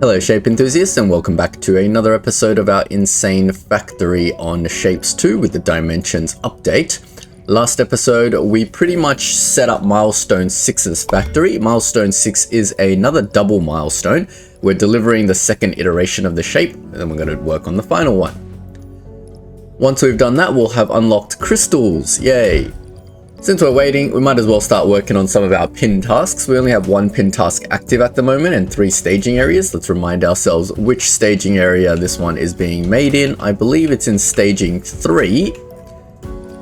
Hello shape enthusiasts, and welcome back to another episode of our insane factory on Shapes 2 with the dimensions update. Last episode we pretty much set up Milestone 6's factory. Milestone 6 is another double milestone. We're delivering the second iteration of the shape, and then we're going to work on the final one. Once we've done that, we'll have unlocked crystals. Yay! Since we're waiting, we might as well start working on some of our pin tasks. We only have one pin task active at the moment and 3 staging areas. Let's remind ourselves which staging area this one is being made in. I believe it's in staging 3.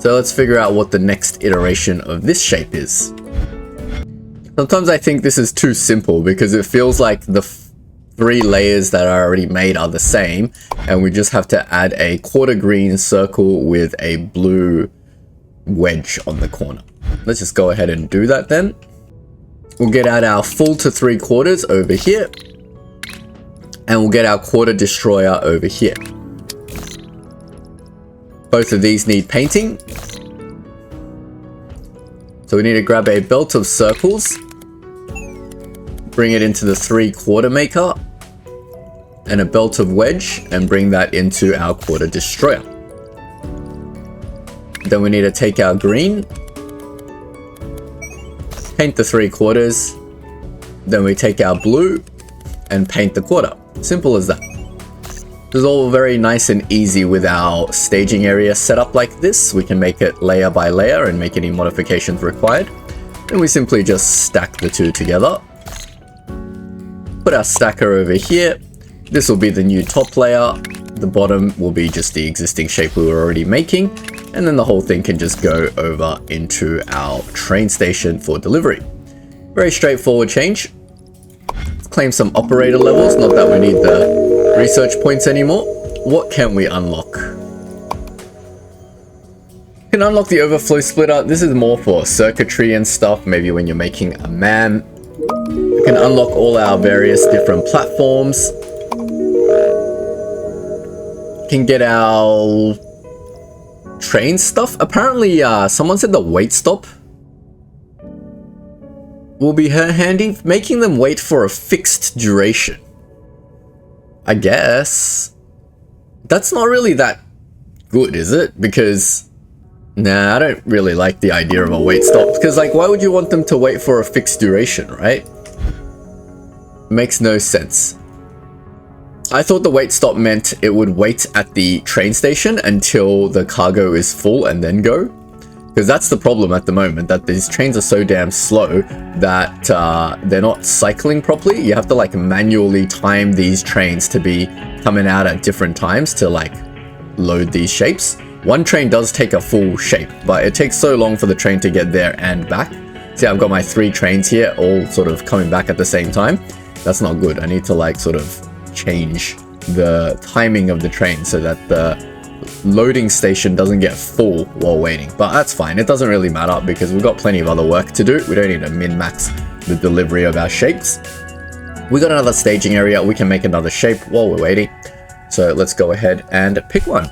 So let's figure out what the next iteration of this shape is. Sometimes I think this is too simple because it feels like the 3 layers that are already made are the same, and we just have to add a quarter green circle with a blue wedge on the corner. Let's just go ahead and do that then. We'll get out our full to 3/4 over here, and we'll get our quarter destroyer over here. Both of these need painting, so we need to grab a belt of circles, bring it into the 3/4 maker, and a belt of wedge, and bring that into our quarter destroyer. Then we need to take our green, paint the 3/4, then we take our blue and paint the quarter. Simple as that. This is all very nice and easy with our staging area set up like this. We can make it layer by layer and make any modifications required. Then we simply just stack the two together. Put our stacker over here. This will be the new top layer. The bottom will be just the existing shape we were already making. And then the whole thing can just go over into our train station for delivery. Very straightforward change. Let's claim some operator levels, not that we need the research points anymore. What can we unlock? You can unlock the overflow splitter. This is more for circuitry and stuff, maybe when you're making a man. We can unlock all our various different platforms. Can get our train stuff. Apparently someone said the wait stop will be handy, making them wait for a fixed duration. I guess that's not really that good, is it? Because nah, I don't really like the idea of a wait stop, because like, why would you want them to wait for a fixed duration, right? Makes no sense. I thought the wait stop meant it would wait at the train station until the cargo is full and then go. Because that's the problem at the moment, that these trains are so damn slow that they're not cycling properly. You have to like manually time these trains to be coming out at different times to like load these shapes. One train does take a full shape, but it takes so long for the train to get there and back. See, I've got my 3 trains here all sort of coming back at the same time. That's not good. I need to like sort of change the timing of the train so that the loading station doesn't get full while waiting, but that's fine. It doesn't really matter because we've got plenty of other work to do. We don't need to min-max the delivery of our shapes. We got another staging area. We can make another shape while we're waiting, so let's go ahead and pick one.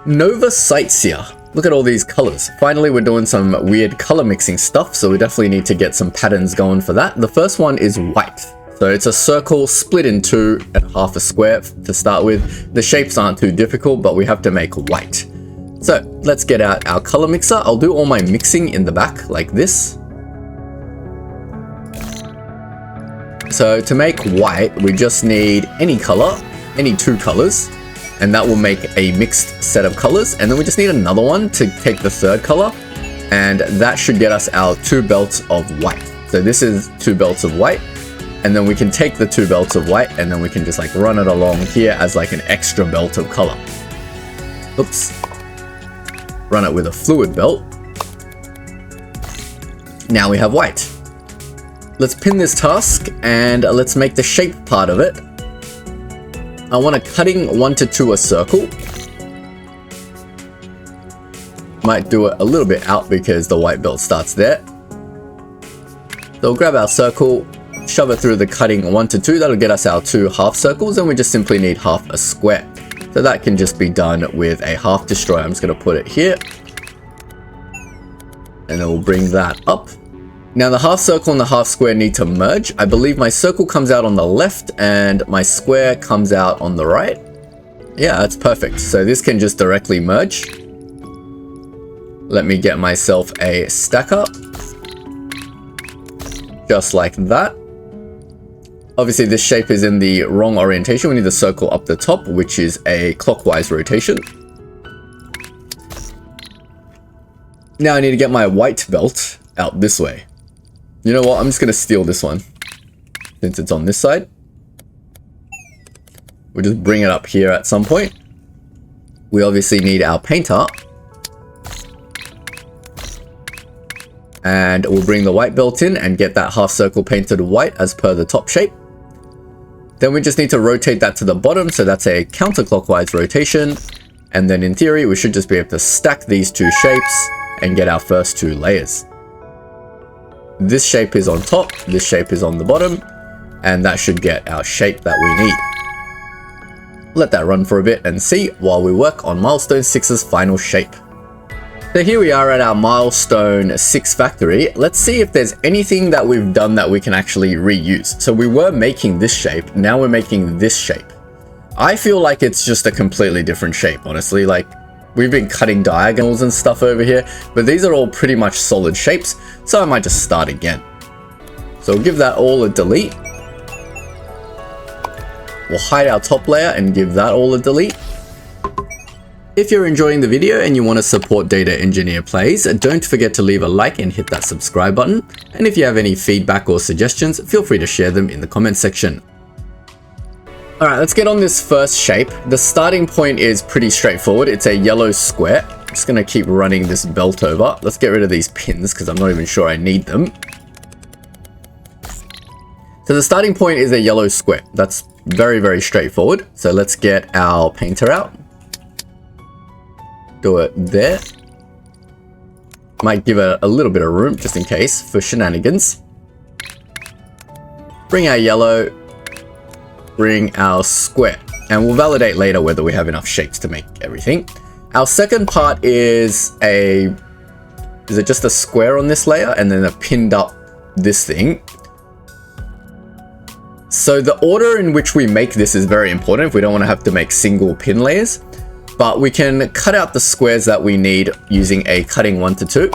Nova Sightseer. Look at all these colors. Finally, we're doing some weird color mixing stuff, so we definitely need to get some patterns going for that. The first one is white. So it's a circle split in 2 and half a square to start with. The shapes aren't too difficult, but we have to make white. So let's get out our color mixer. I'll do all my mixing in the back like this. So to make white, we just need any color, any 2 colors. And that will make a mixed set of colors, and then we just need another one to take the 3rd color, and that should get us our 2 belts of white. So this is 2 belts of white, and then we can take the 2 belts of white and then we can just like run it along here as like an extra belt of color. Oops. Run it with a fluid belt. Now we have white. Let's pin this task and let's make the shape part of it. I want a cutting 1 to 2 a circle. Might do it a little bit out because the white belt starts there. So we'll grab our circle, shove it through the cutting 1 to 2. That'll get us our 2 half circles, and we just simply need half a square. So that can just be done with a half destroyer. I'm just going to put it here. And then we'll bring that up. Now the half circle and the half square need to merge. I believe my circle comes out on the left and my square comes out on the right. Yeah, that's perfect. So this can just directly merge. Let me get myself a stacker. Just like that. Obviously this shape is in the wrong orientation. We need the circle up the top, which is a clockwise rotation. Now I need to get my white belt out this way. You know what? I'm just going to steal this one. Since it's on this side. We'll just bring it up here at some point. We obviously need our painter. And we'll bring the white belt in and get that half circle painted white as per the top shape. Then we just need to rotate that to the bottom, so that's a counterclockwise rotation. And then in theory, we should just be able to stack these two shapes and get our first two layers. This shape is on top, this shape is on the bottom, and that should get our shape that we need. Let that run for a bit and see while we work on Milestone 6's final shape. So here we are at our Milestone 6 factory. Let's see if there's anything that we've done that we can actually reuse. So we were making this shape, now we're making this shape. I feel like it's just a completely different shape, honestly. Like, we've been cutting diagonals and stuff over here, but these are all pretty much solid shapes, so I might just start again. So we'll give that all a delete. We'll hide our top layer and give that all a delete. If you're enjoying the video and you want to support Data Engineer Plays, don't forget to leave a like and hit that subscribe button. And if you have any feedback or suggestions, feel free to share them in the comments section. Alright, let's get on this first shape. The starting point is pretty straightforward. It's a yellow square. I'm just going to keep running this belt over. Let's get rid of these pins because I'm not even sure I need them. So the starting point is a yellow square. That's very, very straightforward. So let's get our painter out. Do it there. Might give it a little bit of room just in case for shenanigans. Bring our yellow. Bring our square. And we'll validate later whether we have enough shapes to make everything. Our second part is it just a square on this layer and then a pinned up this thing. So the order in which we make this is very important if we don't want to have to make single pin layers. But we can cut out the squares that we need using a cutting 1 to 2.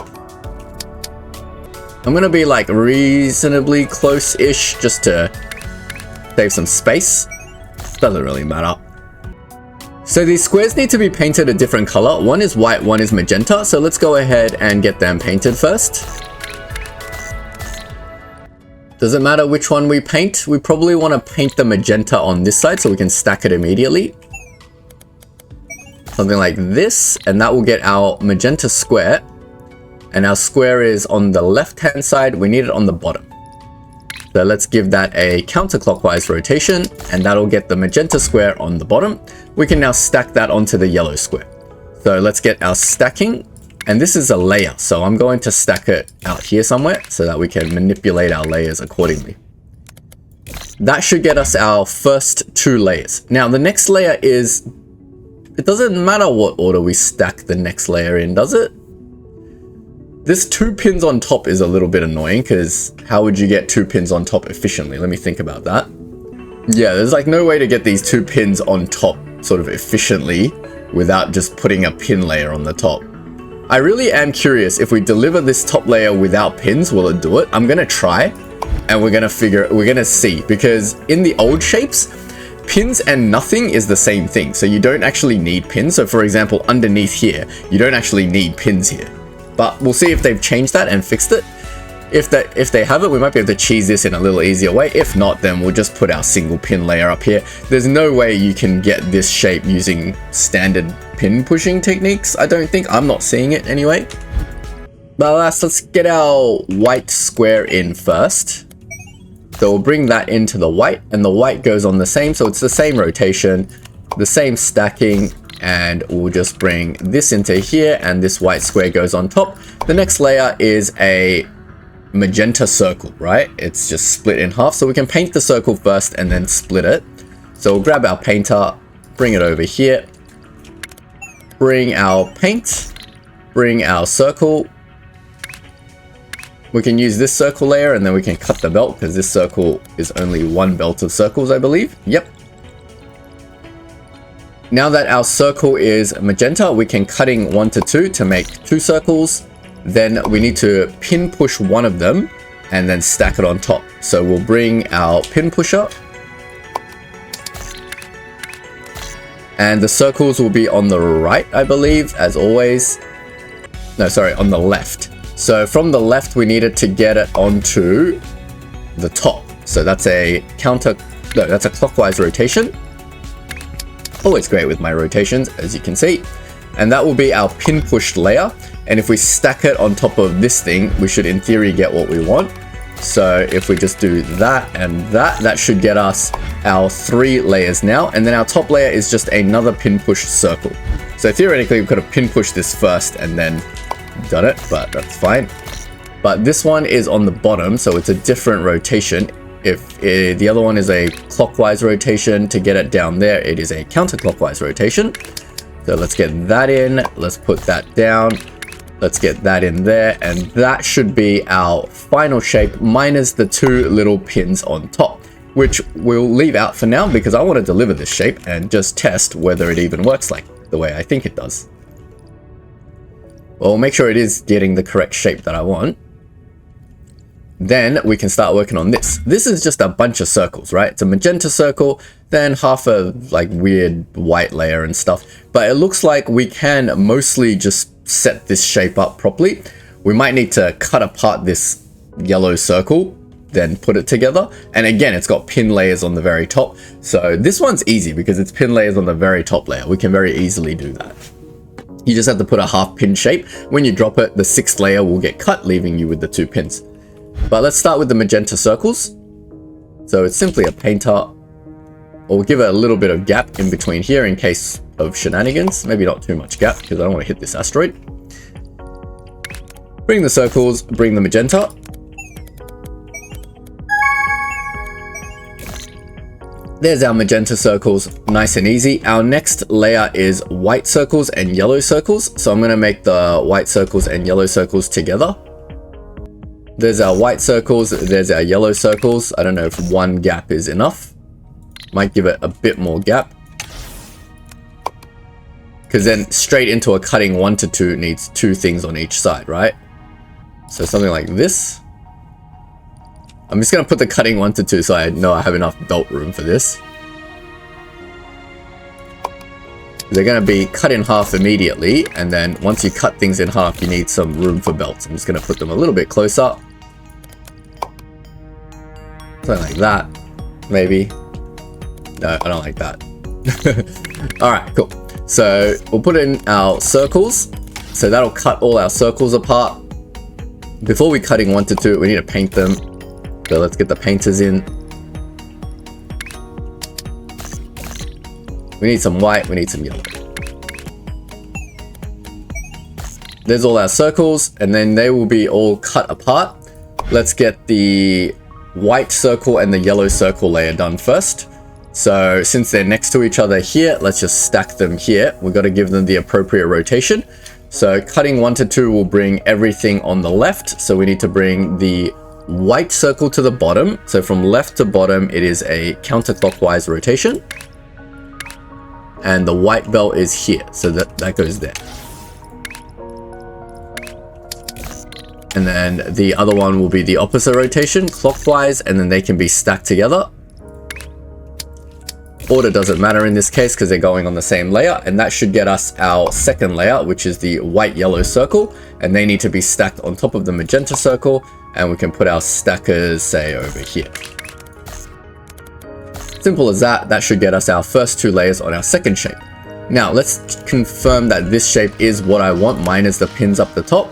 I'm going to be like reasonably close-ish just to save some space. Doesn't really matter. So these squares need to be painted a different color. One is white, one is magenta. So let's go ahead and get them painted first. Does it matter which one we paint? We probably want to paint the magenta on this side so we can stack it immediately. Something like this, and that will get our magenta square. And our square is on the left-hand side. We need it on the bottom. So let's give that a counterclockwise rotation, and that'll get the magenta square on the bottom. We can now stack that onto the yellow square. So let's get our stacking, and this is a layer. So I'm going to stack it out here somewhere so that we can manipulate our layers accordingly. That should get us our first 2 layers. Now the next layer is... It doesn't matter what order we stack the next layer in, does it? This 2 pins on top is a little bit annoying because how would you get 2 pins on top efficiently? Let me think about that. Yeah, there's like no way to get these 2 pins on top sort of efficiently without just putting a pin layer on the top. I really am curious if we deliver this top layer without pins, will it do it? I'm going to try and we're going to see, because in the old shapes, pins and nothing is the same thing. So you don't actually need pins. So for example, underneath here, you don't actually need pins here. But we'll see if they've changed that and fixed it. If they haven't, we might be able to cheese this in a little easier way. If not, then we'll just put our single pin layer up here. There's no way you can get this shape using standard pin pushing techniques. I don't think. I'm not seeing it anyway. But let's get our white square in first. So we'll bring that into the white, and the white goes on the same. So it's the same rotation, the same stacking, and we'll just bring this into here, and this white square goes on top. The next layer is a magenta circle, right? It's just split in half. So we can paint the circle first and then split it. So we'll grab our painter, bring it over here, bring our paint, bring our circle, We can use this circle layer and then we can cut the belt because this circle is only one belt of circles, I believe. Yep. Now that our circle is magenta, we can cutting 1 to 2 to make 2 circles. Then we need to pin push one of them and then stack it on top. So we'll bring our pin pusher. And the circles will be on the right, I believe, as always. No, sorry, on the left. So from the left, we needed to get it onto the top. So that's a that's a clockwise rotation. Always great with my rotations, as you can see. And that will be our pin pushed layer. And if we stack it on top of this thing, we should in theory get what we want. So if we just do that and that should get us our 3 layers now. And then our top layer is just another pin pushed circle. So theoretically, we could have pin pushed this first and then done it, but that's fine. But this one is on the bottom, so it's a different rotation. If the other one is a clockwise rotation, to get it down there, it is a counterclockwise rotation. So let's get that in, let's put that down, let's get that in there, and that should be our final shape minus the 2 little pins on top, which we'll leave out for now because I want to deliver this shape and just test whether it even works like the way I think it does. Well, make sure it is getting the correct shape that I want. Then we can start working on this. This is just a bunch of circles, right? It's a magenta circle, then half a like weird white layer and stuff. But it looks like we can mostly just set this shape up properly. We might need to cut apart this yellow circle, then put it together. And again, it's got pin layers on the very top. So this one's easy because it's pin layers on the very top layer. We can very easily do that. You just have to put a half pin shape. When you drop it, the 6th layer will get cut, leaving you with the 2 pins. But let's start with the magenta circles. So it's simply a painter. We'll give it a little bit of gap in between here in case of shenanigans. Maybe not too much gap because I don't want to hit this asteroid. Bring the circles, bring the magenta. There's our magenta circles, nice and easy. Our next layer is white circles and yellow circles. So I'm going to make the white circles and yellow circles together. There's our white circles, there's our yellow circles. I don't know if one gap is enough. Might give it a bit more gap. Because then straight into a cutting 1 to 2 needs 2 things on each side, right? So something like this. I'm just going to put the cutting 1 to 2 so I know I have enough belt room for this. They're going to be cut in half immediately, and then once you cut things in half, you need some room for belts. I'm just going to put them a little bit closer. Something like that, maybe. No, I don't like that. Alright, cool. So we'll put in our circles. So that'll cut all our circles apart. Before we cutting 1 to 2, we need to paint them. So let's get the painters in. We need some white, we need some yellow. There's all our circles, and then they will be all cut apart. Let's get the white circle and the yellow circle layer done first. So since they're next to each other here, let's just stack them here. We've got to give them the appropriate rotation. So cutting 1 to 2 will bring everything on the left. So we need to bring the white circle to the bottom. So from left to bottom, it is a counterclockwise rotation. And the white belt is here, so that goes there. And then the other one will be the opposite rotation, clockwise, and then they can be stacked together. Order doesn't matter in this case because they're going on the same layer, and that should get us our second layer, which is the white-yellow circle, and they need to be stacked on top of the magenta circle, and we can put our stackers, say, over here. Simple as that. That should get us our first 2 layers on our second shape. Now let's confirm that this shape is what I want, minus the pins up the top.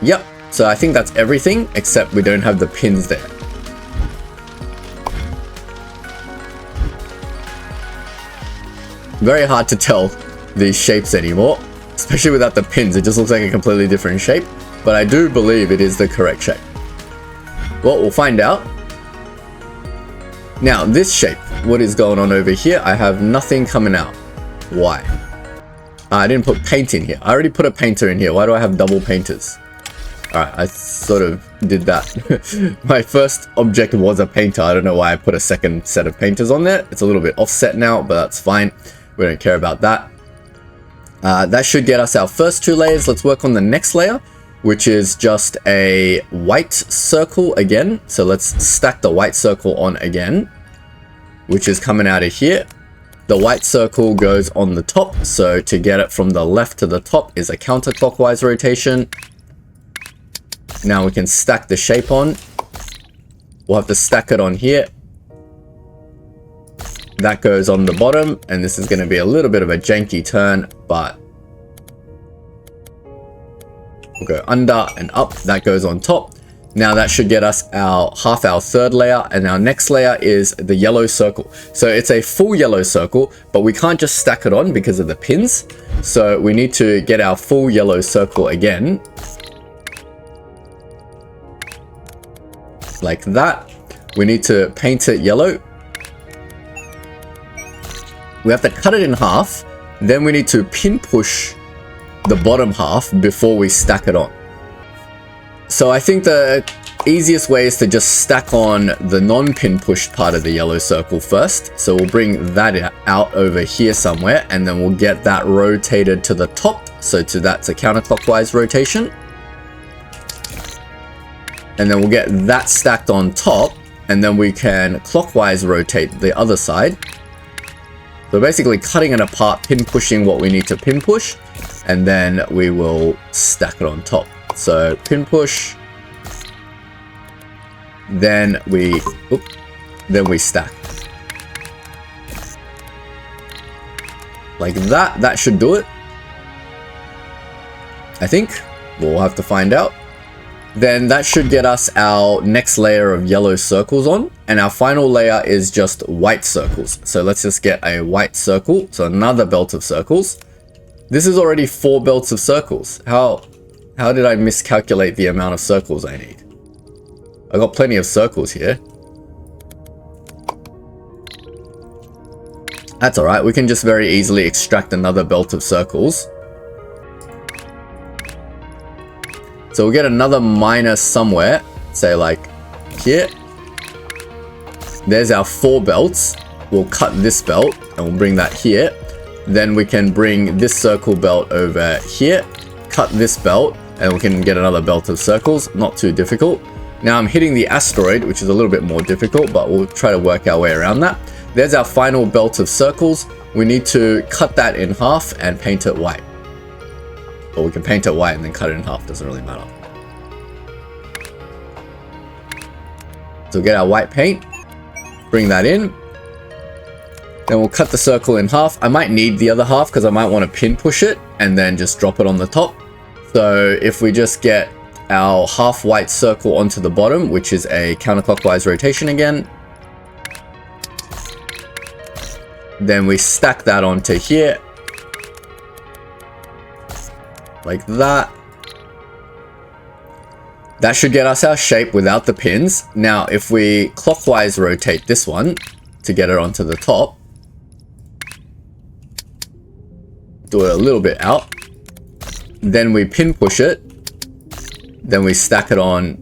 Yep, so I think that's everything except we don't have the pins there. Very hard to tell these shapes anymore, especially without the pins. It just looks like a completely different shape, but I do believe it is the correct shape. Well, we'll find out. Now, this shape, what is going on over here? I have nothing coming out. Why? I didn't put paint in here. I already put a painter in here. Why do I have double painters? Alright, I sort of did that. My first object was a painter. I don't know why I put a second set of painters on there. It's a little bit offset now, but that's fine. We don't care about that. That should get us our first 2 layers. Let's work on the next layer, which is just a white circle again. So let's stack the white circle on again, which is coming out of here. The white circle goes on the top. So to get it from the left to the top is a counterclockwise rotation. Now we can stack the shape on. We'll have to stack it on here. That goes on the bottom, and this is going to be a little bit of a janky turn, but we'll go under and up. That goes on top. Now that should get us our third layer, and our next layer is the yellow circle. So it's a full yellow circle, but we can't just stack it on because of the pins. So we need to get our full yellow circle again. Like that. We need to paint it yellow. We have to cut it in half. Then we need to pin push the bottom half before we stack it on. So I think the easiest way is to just stack on the non-pin pushed part of the yellow circle first. So we'll bring that out over here somewhere, and then we'll get that rotated to the top. So that's a counterclockwise rotation. And then we'll get that stacked on top, and then we can clockwise rotate the other side. So basically cutting it apart, pin pushing what we need to pin push, and then we will stack it on top. So pin push, then we stack. Like that. That should do it, I think. We'll have to find out. Then that should get us our next layer of yellow circles on, and our final layer is just white circles. So let's just get a white circle, so another belt of circles. This is already 4 belts of circles. How did I miscalculate the amount of circles I need? I got plenty of circles here. That's alright, we can just very easily extract another belt of circles. So we'll get another minus somewhere, say like here. There's our 4 belts. We'll cut this belt and we'll bring that here. Then we can bring this circle belt over here, cut this belt, and we can get another belt of circles. Not too difficult. Now I'm hitting the asteroid, which is a little bit more difficult, but we'll try to work our way around that. There's our final belt of circles. We need to cut that in half and paint it white. Or we can paint it white and then cut it in half, doesn't really matter. So we'll get our white paint, bring that in. Then we'll cut the circle in half. I might need the other half because I might want to pin push it and then just drop it on the top. So if we just get our half white circle onto the bottom, which is a counterclockwise rotation again. Then we stack that onto here. Like that. That should get us our shape without the pins. Now, if we clockwise rotate this one to get it onto the top, do it a little bit out, then we pin push it, then we stack it on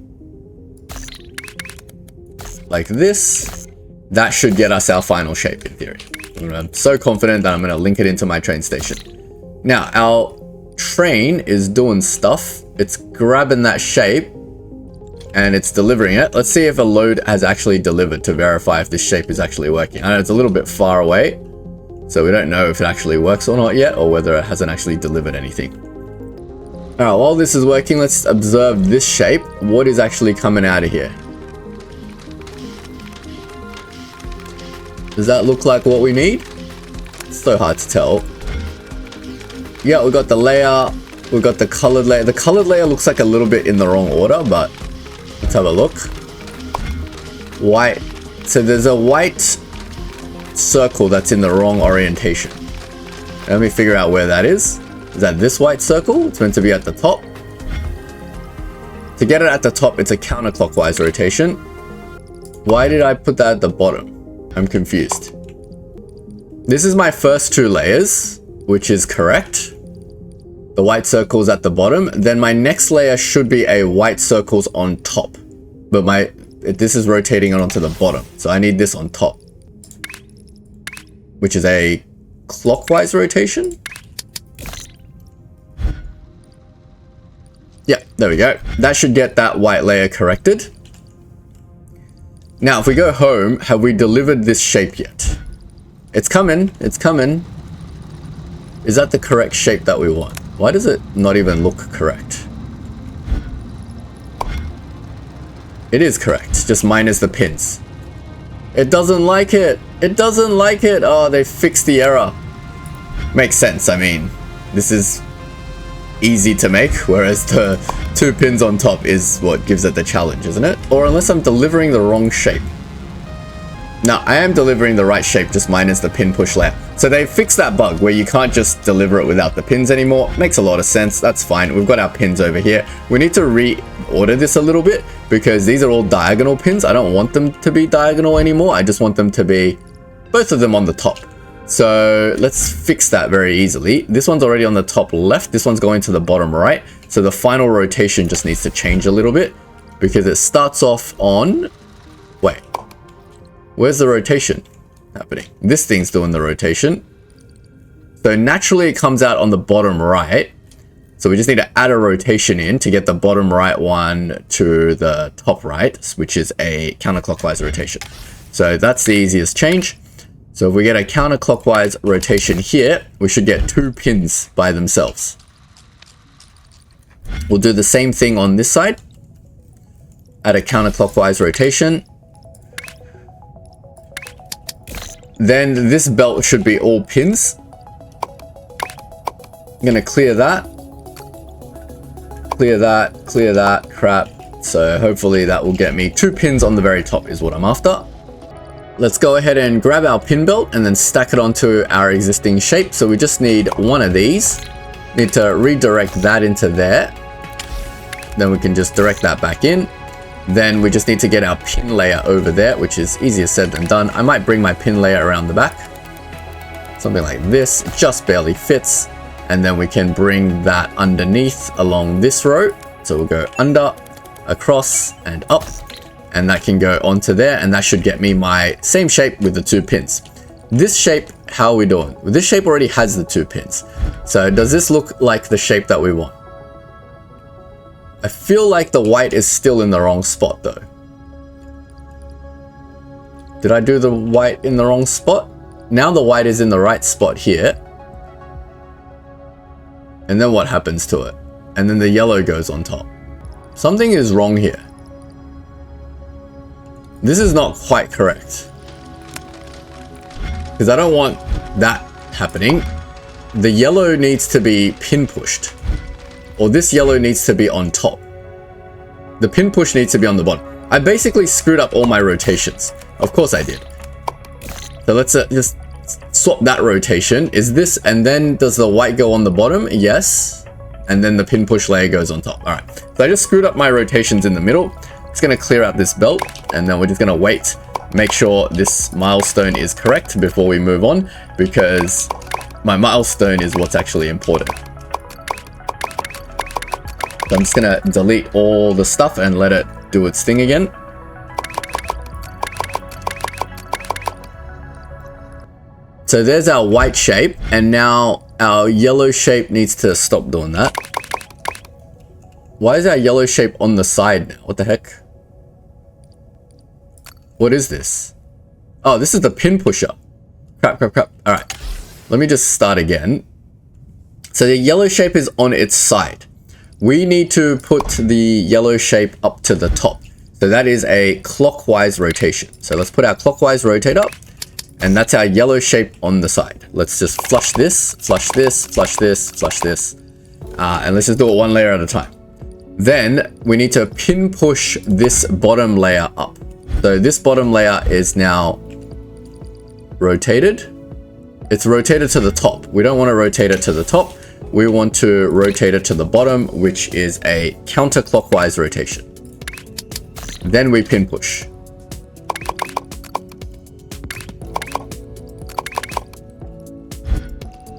like this. That should get us our final shape in theory. I'm so confident that I'm going to link it into my train station. Now, our train is doing stuff. It's grabbing that shape and it's delivering it. Let's see if a load has actually delivered to verify if this shape is actually working. I know it's a little bit far away, so we don't know if it actually works or not yet, or whether it hasn't actually delivered anything. Alright, while this is working, let's observe this shape. What is actually coming out of here? Does that look like what we need? It's so hard to tell. Yeah, we got the layer, we got the colored layer. The colored layer looks like a little bit in the wrong order, but let's have a look. White. So there's a white circle that's in the wrong orientation. Let me figure out where that is. Is that this white circle? It's meant to be at the top. To get it at the top, it's a counterclockwise rotation. Why did I put that at the bottom? I'm confused. This is my first 2 layers, which is correct. the white circles at the bottom, then my next layer should be a white circles on top. But this is rotating it onto the bottom, so I need this on top, which is a clockwise rotation. Yeah, there we go. That should get that white layer corrected. Now, if we go home, have we delivered this shape yet? It's coming, it's coming. Is that the correct shape that we want? Why does it not even look correct? It is correct, just minus the pins. It doesn't like it. It doesn't like it. Oh, they fixed the error. Makes sense. I mean, this is easy to make, whereas the 2 pins on top is what gives it the challenge, isn't it? Or unless I'm delivering the wrong shape. No, I am delivering the right shape, just minus the pin push layer. So they fixed that bug where you can't just deliver it without the pins anymore. Makes a lot of sense. That's fine. We've got our pins over here. We need to reorder this a little bit because these are all diagonal pins. I don't want them to be diagonal anymore. I just want them to be both of them on the top. So let's fix that very easily. This one's already on the top left. This one's going to the bottom right. So the final rotation just needs to change a little bit because it starts off on... Wait. Where's the rotation happening? This thing's doing the rotation. So naturally it comes out on the bottom right. So we just need to add a rotation in to get the bottom right one to the top right, which is a counterclockwise rotation. So that's the easiest change. So if we get a counterclockwise rotation here, we should get 2 pins by themselves. We'll do the same thing on this side. Add a counterclockwise rotation. Then this belt should be all pins. I'm gonna clear that. Clear that, clear that, crap. So hopefully that will get me 2 pins on the very top is what I'm after. Let's go ahead and grab our pin belt and then stack it onto our existing shape. So we just need 1 of these. Need to redirect that into there. Then we can just direct that back in. Then we just need to get our pin layer over there, which is easier said than done. I might bring my pin layer around the back. Something like this, it just barely fits. And then we can bring that underneath along this row. So we'll go under, across, and up. And that can go onto there, and that should get me my same shape with the 2 pins. This shape, how are we doing? Well, this shape already has the 2 pins. So does this look like the shape that we want? I feel like the white is still in the wrong spot though. Did I do the white in the wrong spot? Now the white is in the right spot here. And then what happens to it? And then the yellow goes on top. Something is wrong here. This is not quite correct. Because I don't want that happening. The yellow needs to be pin pushed. Or this yellow needs to be on top. The pin push needs to be on the bottom. I basically screwed up all my rotations. Of course I did. So let's just swap that rotation. Is this, and then does the white go on the bottom? Yes. And then the pin push layer goes on top. All right. So I just screwed up my rotations in the middle. It's going to clear out this belt, and then we're just going to wait, make sure this milestone is correct before we move on, because my milestone is what's actually important. So I'm just going to delete all the stuff and let it do its thing again. So there's our white shape, and now our yellow shape needs to stop doing that. Why is our yellow shape on the side now? What the heck? What is this? Oh, this is the pin pusher. Crap, crap, crap. All right. Let me just start again. So the yellow shape is on its side. We need to put the yellow shape up to the top. So that is a clockwise rotation. So let's put our clockwise rotate up. And that's our yellow shape on the side. Let's just flush this, flush this, flush this, flush this. And let's just do it 1 layer at a time. Then we need to pin push this bottom layer up. So this bottom layer is now rotated. It's rotated to the top. We don't want to rotate it to the top. We want to rotate it to the bottom, which is a counterclockwise rotation. Then we pin push.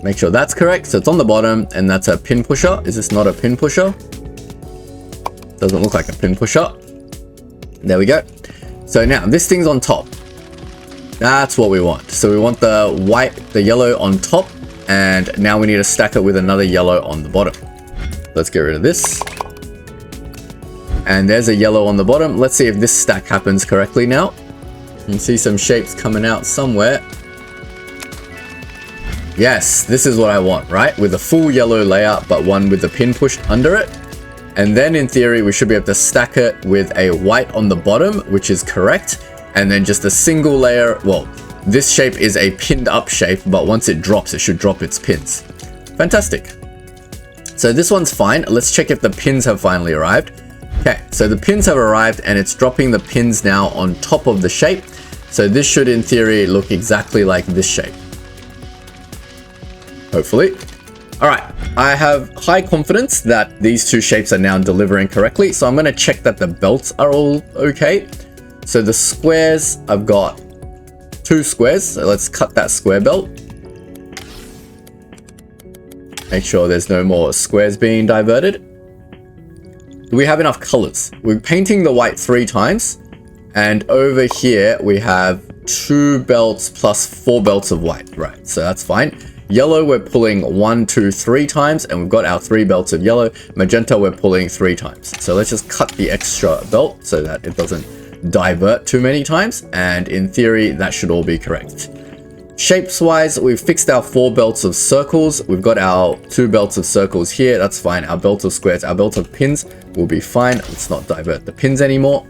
Make sure that's correct. So it's on the bottom, and that's a pin pusher. Is this not a pin pusher? Doesn't look like a pin pusher. There we go. So now this thing's on top. That's what we want. So we want the yellow on top, and now we need to stack it with another yellow on the bottom. Let's get rid of this. And there's a yellow on the bottom. Let's see if this stack happens correctly now. You can see some shapes coming out somewhere. Yes, this is what I want, right? With a full yellow layer, but one with the pin pushed under it. And then in theory, we should be able to stack it with a white on the bottom, which is correct. And then just a single layer. Well, this shape is a pinned up shape, but once it drops, it should drop its pins. Fantastic. So this one's fine. Let's check if the pins have finally arrived. Okay, so the pins have arrived, and it's dropping the pins now on top of the shape. So this should in theory look exactly like this shape. Hopefully. All right, I have high confidence that these two shapes are now delivering correctly. So I'm going to check that the belts are all okay. So the squares, I've got 2 squares. So let's cut that square belt. Make sure there's no more squares being diverted. Do we have enough colors? We're painting the white 3 times. And over here, we have 2 belts plus 4 belts of white. Right, so that's fine. Yellow, we're pulling 1, 2, 3 times, and we've got our 3 belts of yellow. Magenta, we're pulling 3 times. So let's just cut the extra belt so that it doesn't divert too many times. And in theory, that should all be correct. Shapes-wise, we've fixed our 4 belts of circles. We've got our 2 belts of circles here. That's fine. Our belt of squares, our belt of pins will be fine. Let's not divert the pins anymore.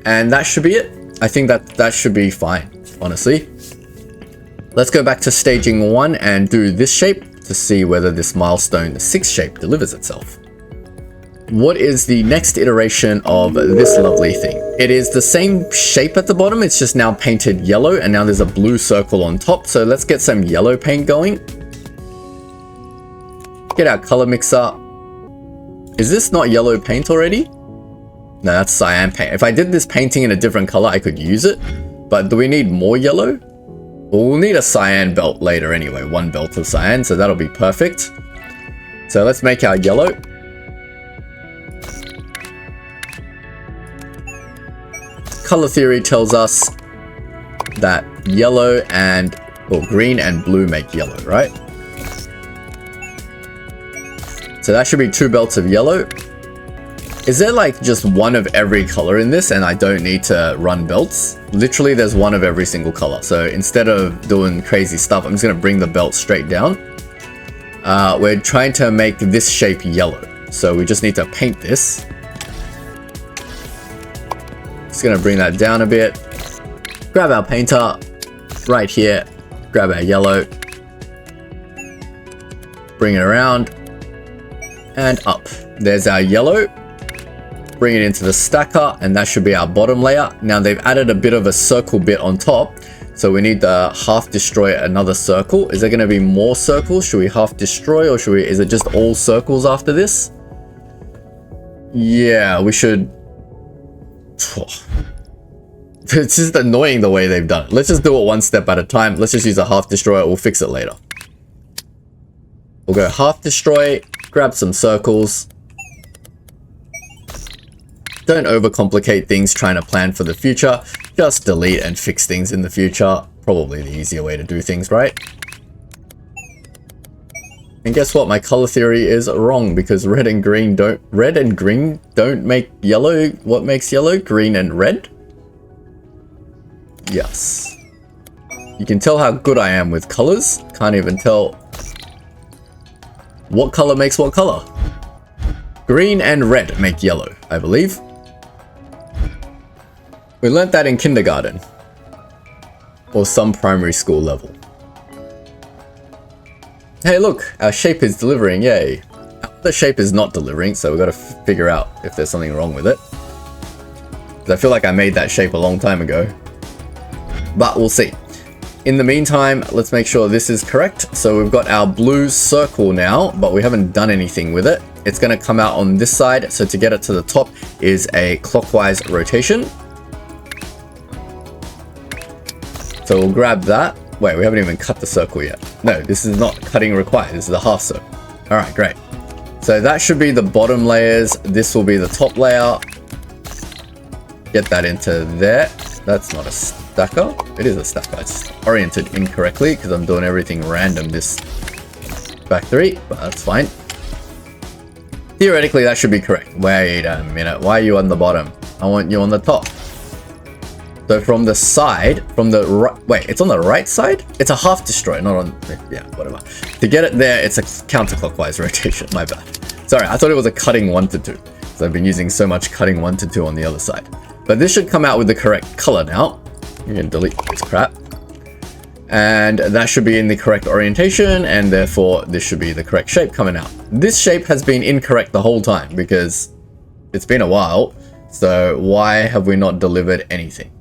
And that should be it. I think that should be fine, honestly. Let's go back to staging 1 and do this shape to see whether this milestone 6 shape delivers itself. What is the next iteration of this lovely thing? It is the same shape at the bottom, it's just now painted yellow, and now there's a blue circle on top. So let's get some yellow paint going. Get our color mixer. Is this not yellow paint already? No, that's cyan paint. If I did this painting in a different color, I could use it. But do we need more yellow? Well, we'll need a cyan belt later anyway, 1 belt of cyan, so that'll be perfect. So let's make our yellow. Color theory tells us that yellow and, or green and blue make yellow, right? So that should be 2 belts of yellow. Is there like just 1 of every color in this and I don't need to run belts? Literally there's 1 of every single color. So instead of doing crazy stuff, I'm just going to bring the belt straight down. We're trying to make this shape yellow. So we just need to paint this. Just going to bring that down a bit. Grab our painter right here. Grab our yellow. Bring it around. And up. There's our yellow. Bring it into the stacker, and that should be our bottom layer. Now they've added a bit of a circle bit on top, so we need to half destroy another circle. Is there going to be more circles? Should we half destroy, or is it just all circles after this? Yeah, we should. It's just annoying the way they've done it. Let's just do it 1 step at a time. Let's just use a half destroy. We'll fix it later. We'll go half destroy, grab some circles. Don't overcomplicate things trying to plan for the future. Just delete and fix things in the future. Probably the easier way to do things, right? And guess what? My color theory is wrong because red and green don't make yellow. What makes yellow? Green and red? Yes. You can tell how good I am with colors. Can't even tell what color makes what color. Green and red make yellow, I believe. We learnt that in kindergarten. Or some primary school level. Hey look, our shape is delivering, yay. The shape is not delivering, so we've got to figure out if there's something wrong with it. Because I feel like I made that shape a long time ago. But we'll see. In the meantime, let's make sure this is correct. So we've got our blue circle now, but we haven't done anything with it. It's going to come out on this side, so to get it to the top is a clockwise rotation. So we'll grab that. Wait, we haven't even cut the circle yet. No, this is not cutting required. This is a half circle. All right, great. So that should be the bottom layers. This will be the top layer. Get that into there. That's not a stacker. It is a stacker. It's oriented incorrectly because I'm doing everything random this factory, but that's fine. Theoretically, that should be correct. Wait a minute. Why are you on the bottom? I want you on the top. So from the side, from the right, wait, it's on the right side? It's a half destroy, not on, yeah, whatever. To get it there, it's a counterclockwise rotation, my bad. Sorry, I thought it was a cutting 1 to 2. So I've been using so much cutting 1 to 2 on the other side. But this should come out with the correct color now. You can delete this crap. And that should be in the correct orientation, and therefore this should be the correct shape coming out. This shape has been incorrect the whole time because it's been a while. So why have we not delivered anything?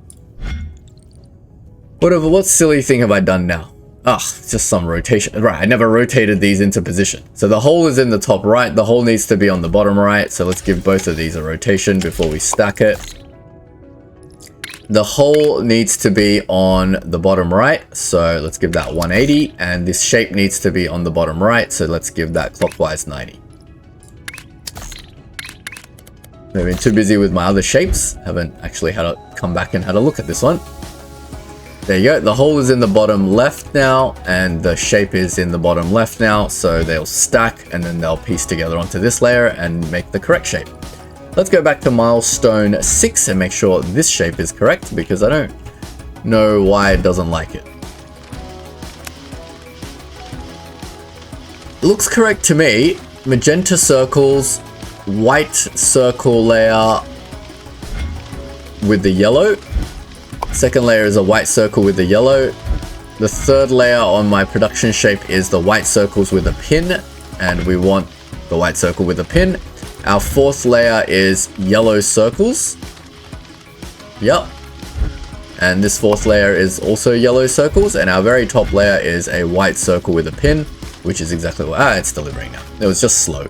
Whatever, what silly thing have I done now? Ah, just some rotation. Right, I never rotated these into position. So the hole is in the top right, the hole needs to be on the bottom right. So let's give both of these a rotation before we stack it. The hole needs to be on the bottom right. So let's give that 180. And this shape needs to be on the bottom right. So let's give that clockwise 90. I've been too busy with my other shapes. Haven't actually had to come back and had a look at this one. There you go. The hole is in the bottom left now, and the shape is in the bottom left now. So they'll stack and then they'll piece together onto this layer and make the correct shape. Let's go back to milestone 6 and make sure this shape is correct because I don't know why it doesn't like it. Looks correct to me. Magenta circles, white circle layer with the yellow. Second layer is a white circle with the yellow. The third layer on my production shape is the white circles with a pin, and we want the white circle with a pin. Our fourth layer is yellow circles. Yep. And this fourth layer is also yellow circles, and our very top layer is a white circle with a pin, which is exactly what, it's delivering now. It was just slow.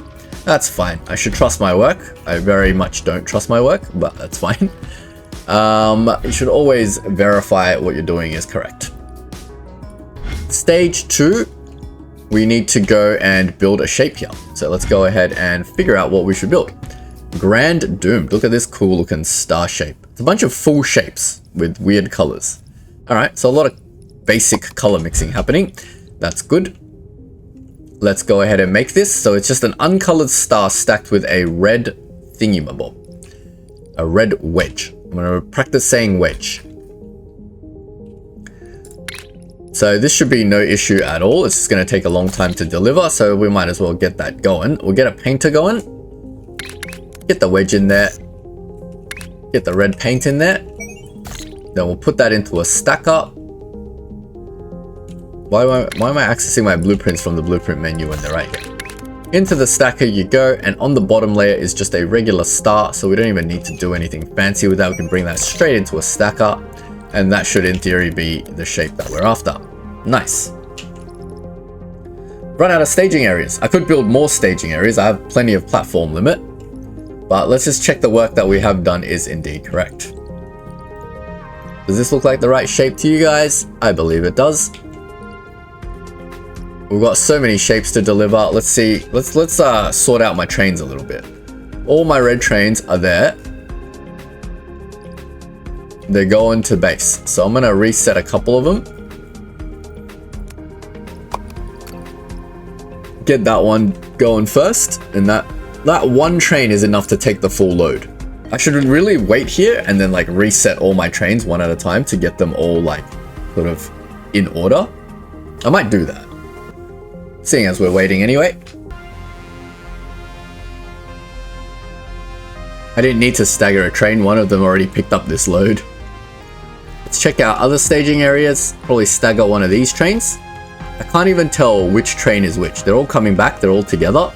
That's fine. I should trust my work. I very much don't trust my work, but that's fine. You should always verify what you're doing is correct. Stage 2, we need to go and build a shape here. So let's go ahead and figure out what we should build. Grand Doomed. Look at this cool looking star shape. It's a bunch of full shapes with weird colors. All right, so a lot of basic color mixing happening. That's good. Let's go ahead and make this. So it's just an uncolored star stacked with a red thingy-mabob. A red wedge. I'm going to practice saying wedge. So this should be no issue at all. It's just going to take a long time to deliver, so we might as well get that going. We'll get a painter going. Get the wedge in there. Get the red paint in there. Then we'll put that into a stacker. Why am I accessing my blueprints from the blueprint menu when they're right here? Into the stacker you go, and on the bottom layer is just a regular star, so we don't even need to do anything fancy with that. We can bring that straight into a stacker, and that should in theory be the shape that we're after. Nice. Run out of staging areas. I could build more staging areas. I have plenty of platform limit, but let's just check the work that we have done is indeed correct. Does this look like the right shape to you guys? I believe it does. We've got so many shapes to deliver. Let's see. Let's sort out my trains a little bit. All my red trains are there. They're going to base. So I'm going to reset a couple of them. Get that one going first. And that one train is enough to take the full load. I should really wait here and then like reset all my trains one at a time to get them all like sort of in order. I might do that. Seeing as we're waiting anyway. I didn't need to stagger a train. One of them already picked up this load. Let's check out other staging areas. Probably stagger one of these trains. I can't even tell which train is which. They're all coming back. They're all together.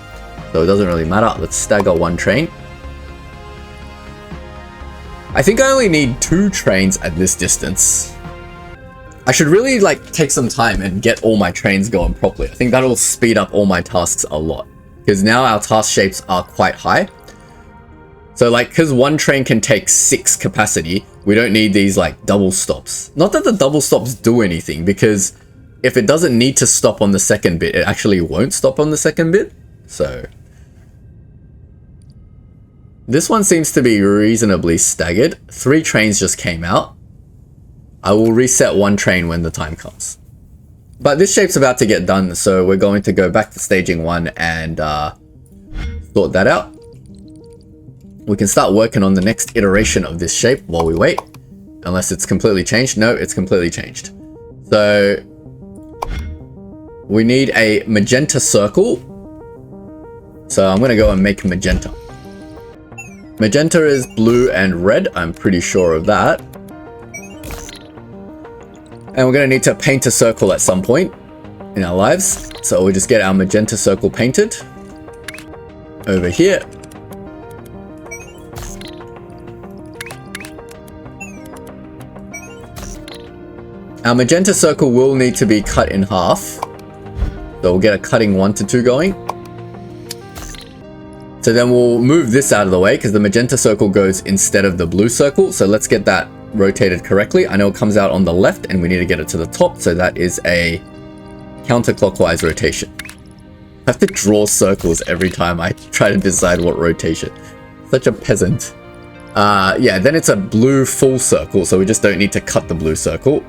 So it doesn't really matter. Let's stagger one train. I think I only need 2 trains at this distance. I should really like take some time and get all my trains going properly. I think that'll speed up all my tasks a lot. Because now our task shapes are quite high. So like, because one train can take 6 capacity, we don't need these like double stops. Not that the double stops do anything, because if it doesn't need to stop on the second bit, it actually won't stop on the second bit. So this one seems to be reasonably staggered. 3 trains just came out. I will reset 1 train when the time comes. But this shape's about to get done, so we're going to go back to staging 1 and sort that out. We can start working on the next iteration of this shape while we wait. Unless it's completely changed. No, it's completely changed. So we need a magenta circle. So I'm going to go and make magenta. Magenta is blue and red. I'm pretty sure of that. And we're going to need to paint a circle at some point in our lives. So we'll just get our magenta circle painted over here. Our magenta circle will need to be cut in half. So we'll get a cutting 1 to 2 going. So then we'll move this out of the way because the magenta circle goes instead of the blue circle. So let's get that rotated correctly. I know it comes out on the left and we need to get it to the top. So that is a counterclockwise rotation. I have to draw circles every time I try to decide what rotation. Such a peasant. Yeah, then it's a blue full circle. So we just don't need to cut the blue circle.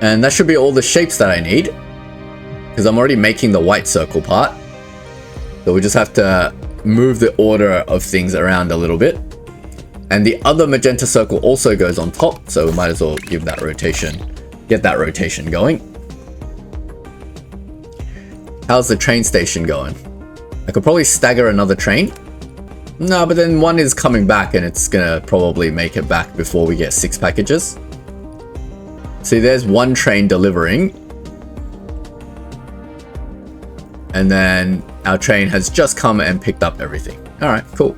And that should be all the shapes that I need, because I'm already making the white circle part. So we just have to move the order of things around a little bit. And the other magenta circle also goes on top, so we might as well give that rotation, get that rotation going. How's the train station going? I could probably stagger another train. No, but then 1 is coming back and it's gonna probably make it back before we get 6 packages. See, there's 1 train delivering. And then our train has just come and picked up everything. Alright, cool.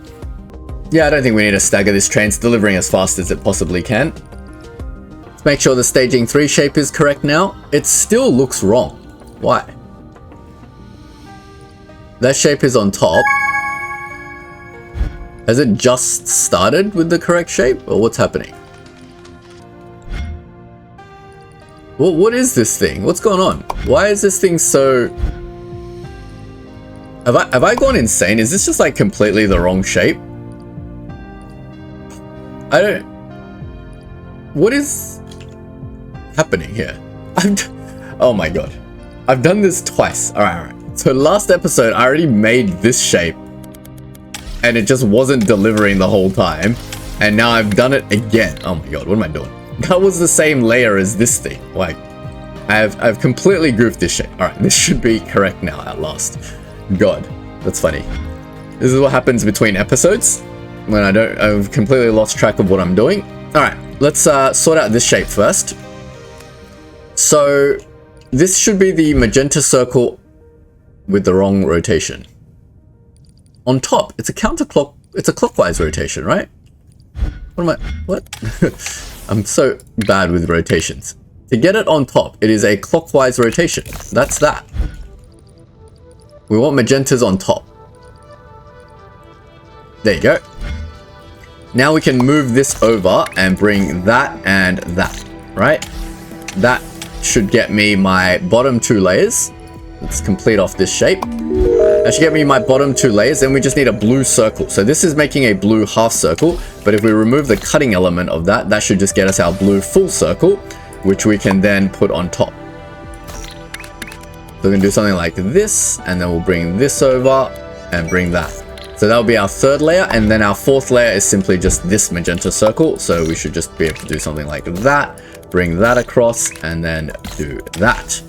Yeah, I don't think we need to stagger this train. It's delivering as fast as it possibly can. Let's make sure the staging 3 shape is correct now. It still looks wrong. Why? That shape is on top. Has it just started with the correct shape? Or what's happening? Well, what is this thing? What's going on? Why is this thing so... Have I gone insane? Is this just like completely the wrong shape? I don't... What is happening here? Oh my god. I've done this twice. Alright. So last episode, I already made this shape. And it just wasn't delivering the whole time. And now I've done it again. Oh my god, what am I doing? That was the same layer as this thing. Like, I've completely goofed this shape. Alright, this should be correct now at last. God, that's funny. This is what happens between episodes when I've completely lost track of what I'm doing. Alright, let's sort out this shape first. So this should be the magenta circle with the wrong rotation. On top, it's a clockwise rotation, right? What? I'm so bad with rotations. To get it on top, it is a clockwise rotation. That's that. We want magentas on top. There you go. Now we can move this over and bring that and that, right? That should get me my bottom 2 layers. Let's complete off this shape. That should get me my bottom 2 layers. Then we just need a blue circle. So this is making a blue half circle. But if we remove the cutting element of that, that should just get us our blue full circle, which we can then put on top. So we're going to do something like this, and then we'll bring this over and bring that. So that'll be our 3rd layer, and then our 4th layer is simply just this magenta circle. So we should just be able to do something like that, bring that across, and then do that.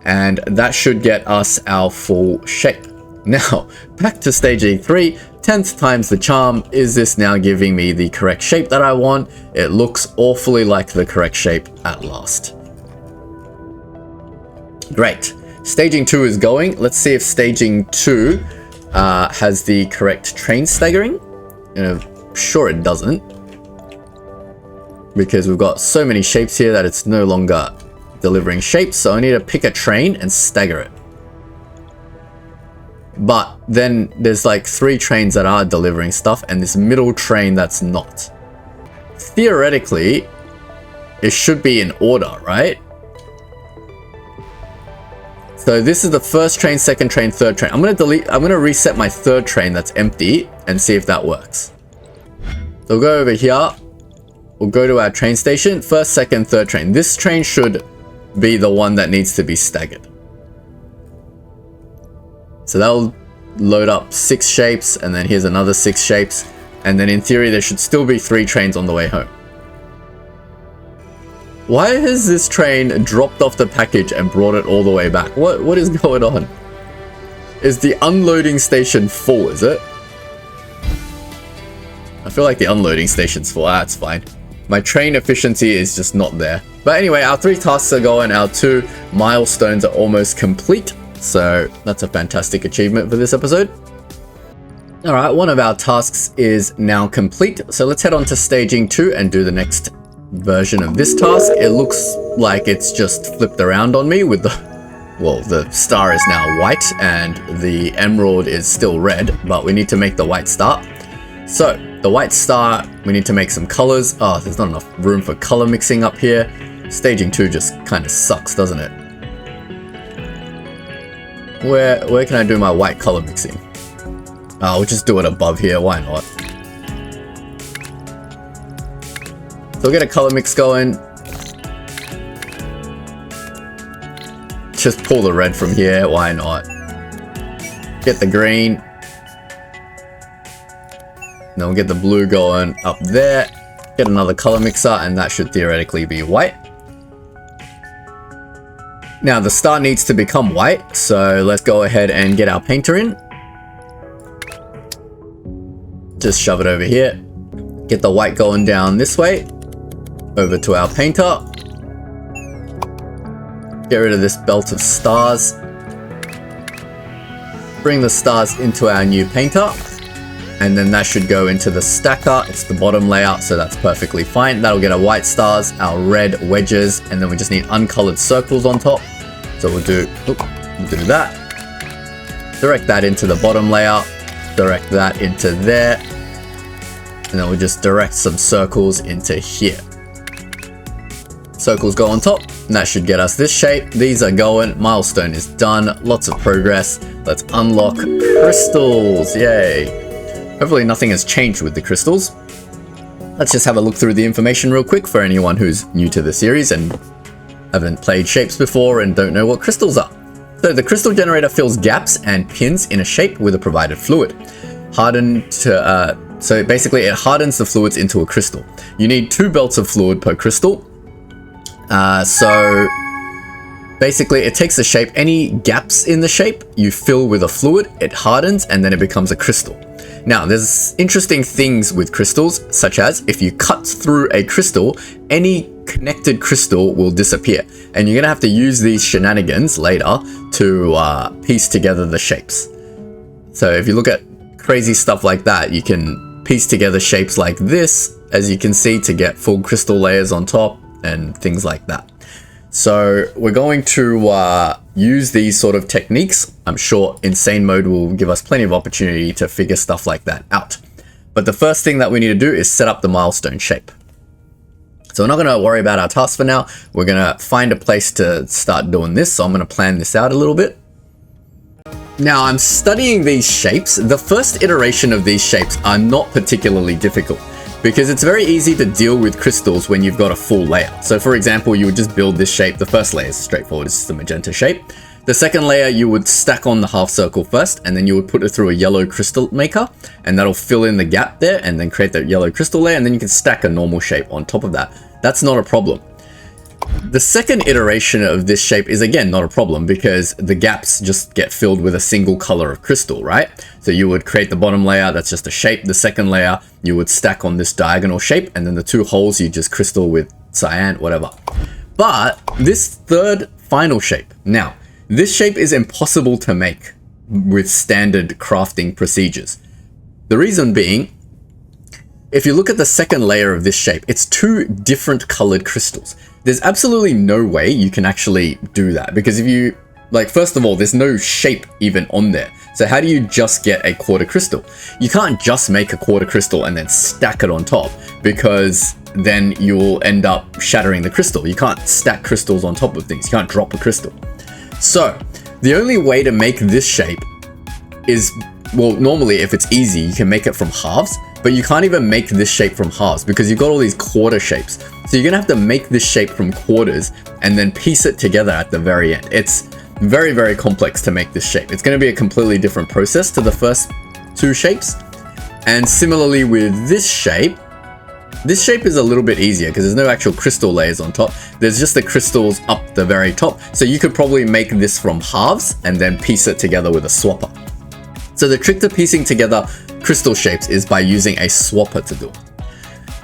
And that should get us our full shape. Now, back to staging 3, 10th time's the charm. Is this now giving me the correct shape that I want? It looks awfully like the correct shape at last. Great. Staging 2 is going. Let's see if staging 2 has the correct train staggering. Sure it doesn't. Because we've got so many shapes here that it's no longer delivering shapes. So I need to pick a train and stagger it. But then there's like 3 trains that are delivering stuff and this middle train that's not. Theoretically, it should be in order, right? So this is the first train, second train, third train. I'm gonna reset my third train that's empty and see if that works. So we'll go over here. We'll go to our train station. First, second, third train. This train should be the one that needs to be staggered. So that'll load up 6 shapes, and then here's another 6 shapes. And then in theory, there should still be 3 trains on the way home. Why has this train dropped off the package and brought it all the way back? What is going on? Is the unloading station full, is it? I feel like the unloading station's full. That's fine. My train efficiency is just not there. But anyway, our 3 tasks are going. Our 2 milestones are almost complete. So that's a fantastic achievement for this episode. Alright, one of our tasks is now complete. So let's head on to staging 2 and do the next version of this task. It looks like it's just flipped around on me with the star is now white and the emerald is still red, but we need to make the white star. So the white star, we need to make some colors. Oh, there's not enough room for color mixing up here. Staging 2 just kind of sucks, doesn't it? Where can I do my white color mixing? We'll just do it above here, why not? So we'll get a color mix going. Just pull the red from here, why not? Get the green. Then we'll get the blue going up there. Get another color mixer, and that should theoretically be white. Now the star needs to become white, so let's go ahead and get our painter in. Just shove it over here. Get the white going down this way. Over to our painter. Get rid of this belt of stars. Bring the stars into our new painter. And then that should go into the stacker. It's the bottom layout, so that's perfectly fine. That'll get our white stars, our red wedges, and then we just need uncolored circles on top. So we'll do that. Direct that into the bottom layout. Direct that into there. And then we'll just direct some circles into here. Circles go on top, and that should get us this shape. These are going. Milestone is done. Lots of progress. Let's unlock crystals. Yay. Hopefully nothing has changed with the crystals. Let's just have a look through the information real quick for anyone who's new to the series and haven't played shapes before and don't know what crystals are. So the crystal generator fills gaps and pins in a shape with a provided fluid. So basically it hardens the fluids into a crystal. You need 2 belts of fluid per crystal. So basically it takes the shape, any gaps in the shape you fill with a fluid, it hardens, and then it becomes a crystal. Now, there's interesting things with crystals, such as if you cut through a crystal, any connected crystal will disappear. And you're going to have to use these shenanigans later to piece together the shapes. So if you look at crazy stuff like that, you can piece together shapes like this, as you can see, to get full crystal layers on top and things like that. So we're going to use these sort of techniques. I'm sure Insane Mode will give us plenty of opportunity to figure stuff like that out. But the first thing that we need to do is set up the milestone shape. So we're not going to worry about our tasks for now. We're going to find a place to start doing this. So I'm going to plan this out a little bit. Now I'm studying these shapes. The first iteration of these shapes are not particularly difficult, because it's very easy to deal with crystals when you've got a full layer. So for example, you would just build this shape. The first layer is straightforward, it's just a magenta shape. The second layer, you would stack on the half circle first, and then you would put it through a yellow crystal maker, and that'll fill in the gap there, and then create that yellow crystal layer, and then you can stack a normal shape on top of that. That's not a problem. The second iteration of this shape is again not a problem, because the gaps just get filled with a single color of crystal, right? So you would create the bottom layer, that's just a shape. The second layer, you would stack on this diagonal shape, and then the 2 holes, you just crystal with cyan, whatever. But this third final shape, now, this shape is impossible to make with standard crafting procedures. The reason being, if you look at the second layer of this shape, it's 2 different colored crystals. There's absolutely no way you can actually do that, because if you, like, first of all, there's no shape even on there. So how do you just get a quarter crystal? You can't just make a quarter crystal and then stack it on top, because then you'll end up shattering the crystal. You can't stack crystals on top of things. You can't drop a crystal. So The only way to make this shape is, well, normally if it's easy, you can make it from halves, but you can't even make this shape from halves because you've got all these quarter shapes. So you're gonna have to make this shape from quarters and then piece it together at the very end. It's very, very complex to make this shape. It's gonna be a completely different process to the first two shapes. And similarly with this shape is a little bit easier because there's no actual crystal layers on top. There's just the crystals up the very top. So you could probably make this from halves and then piece it together with a swapper. So the trick to piecing together crystal shapes is by using a swapper to do it.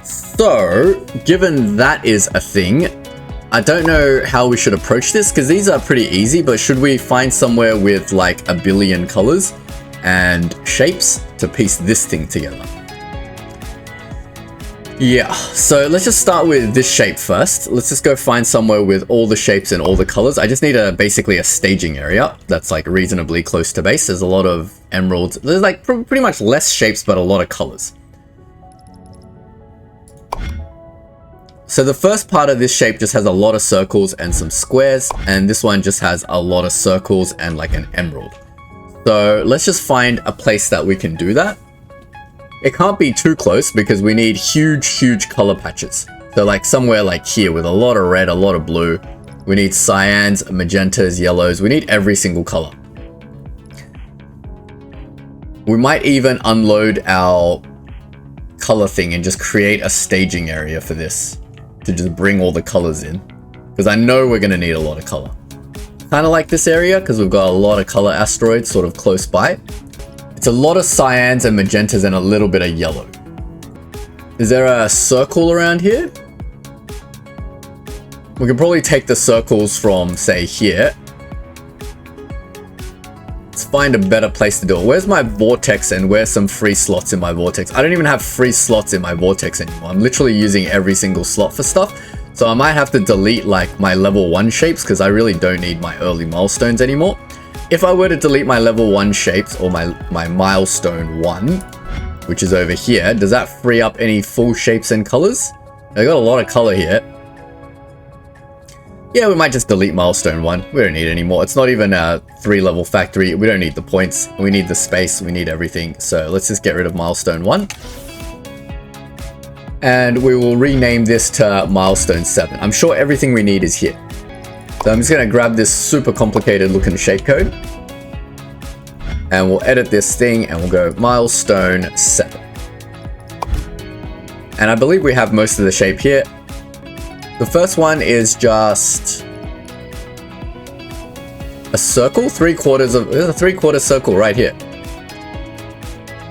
So given that is a thing, I don't know how we should approach this because these are pretty easy, but should we find somewhere with like a billion colors and shapes to piece this thing together? Yeah, so let's just start with this shape first. Let's just go find somewhere with all the shapes and all the colors. I just need basically a staging area that's like reasonably close to base. There's a lot of emeralds. There's like pretty much less shapes, but a lot of colors. So the first part of this shape just has a lot of circles and some squares, and this one just has a lot of circles and like an emerald. So let's just find a place that we can do that. It can't be too close because we need huge color patches. So like somewhere like here with a lot of red, a lot of blue. We need cyans, magentas, yellows. We need every single color. We might even unload our color thing and just create a staging area for this to just bring all the colors in, because I know we're going to need a lot of color. Kind of like this area because we've got a lot of color asteroids sort of close by. It's a lot of cyans and magentas and a little bit of yellow. Is there a circle around here? We can probably take the circles from, say, here. Let's find a better place to do it. Where's my vortex and where's some free slots in my vortex? I don't even have free slots in my vortex anymore. I'm literally using every single slot for stuff. So I might have to delete like my level 1 shapes because I really don't need my early milestones anymore. If I were to delete my level 1 shapes or my milestone 1, which is over here, does that free up any full shapes and colors? I got a lot of color here. Yeah, we might just delete milestone 1. We don't need it anymore. It's not even a 3-level factory. We don't need the points. We need the space. We need everything. So let's just get rid of milestone 1. And we will rename this to milestone 7. I'm sure everything we need is here. So I'm just going to grab this super complicated looking shapecode. And we'll edit this thing and we'll go milestone 7. And I believe we have most of the shape here. The first one is just a circle, there's a 3/4 circle right here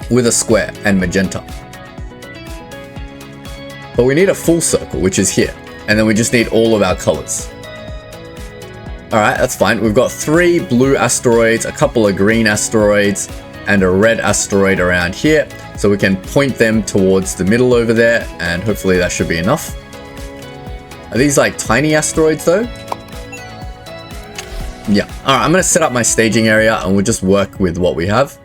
with a square and magenta. But we need a full circle, which is here. And then we just need all of our colors. Alright, that's fine. We've got 3 blue asteroids, a couple of green asteroids, and a red asteroid around here. So we can point them towards the middle over there, and hopefully that should be enough. Are these like tiny asteroids though? Yeah. Alright, I'm going to set up my staging area and we'll just work with what we have.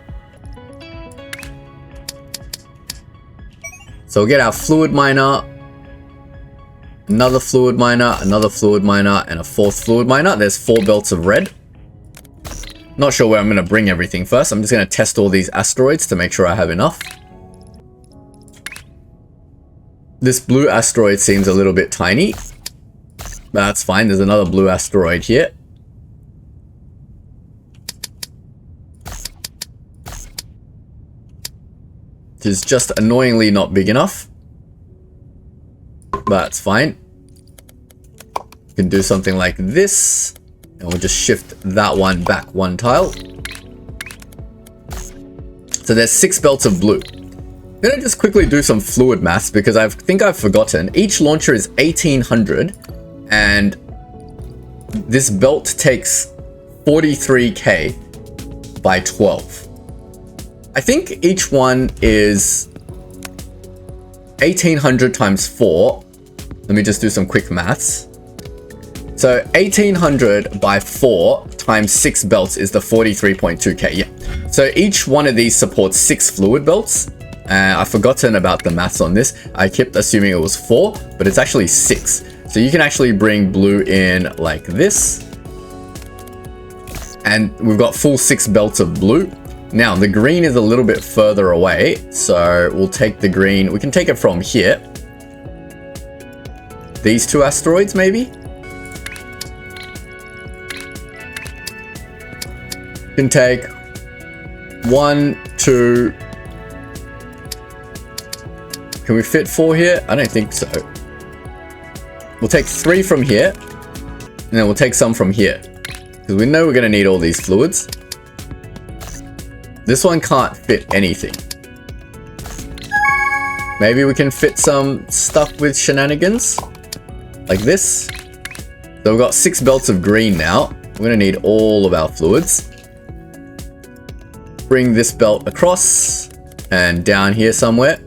So we'll get our fluid miner, another fluid miner, another fluid miner, and a 4th fluid miner. There's 4 belts of red. Not sure where I'm going to bring everything first. I'm just going to test all these asteroids to make sure I have enough. This blue asteroid seems a little bit tiny. But that's fine. There's another blue asteroid here. Which is just annoyingly not big enough. But that's fine. We can do something like this. And we'll just shift that one back 1 tile. So there's 6 belts of blue. I'm going to just quickly do some fluid maths because I think I've forgotten. Each launcher is 1800 and this belt takes 43k by 12. I think each one is 1800 times 4. Let me just do some quick maths. So 1800 by 4 times 6 belts is the 43.2k. Yeah. So each one of these supports 6 fluid belts. I've forgotten about the maths on this. I kept assuming it was 4, but it's actually 6. So you can actually bring blue in like this. And we've got full 6 belts of blue. Now, the green is a little bit further away, so we'll take the green. We can take it from here. These 2 asteroids, maybe? Can take 1, 2. Can we fit 4 here? I don't think so. We'll take 3 from here, and then we'll take some from here, because we know we're going to need all these fluids. This one can't fit anything. Maybe we can fit some stuff with shenanigans, like this. So we've got 6 belts of green now. We're going to need all of our fluids. Bring this belt across and down here somewhere.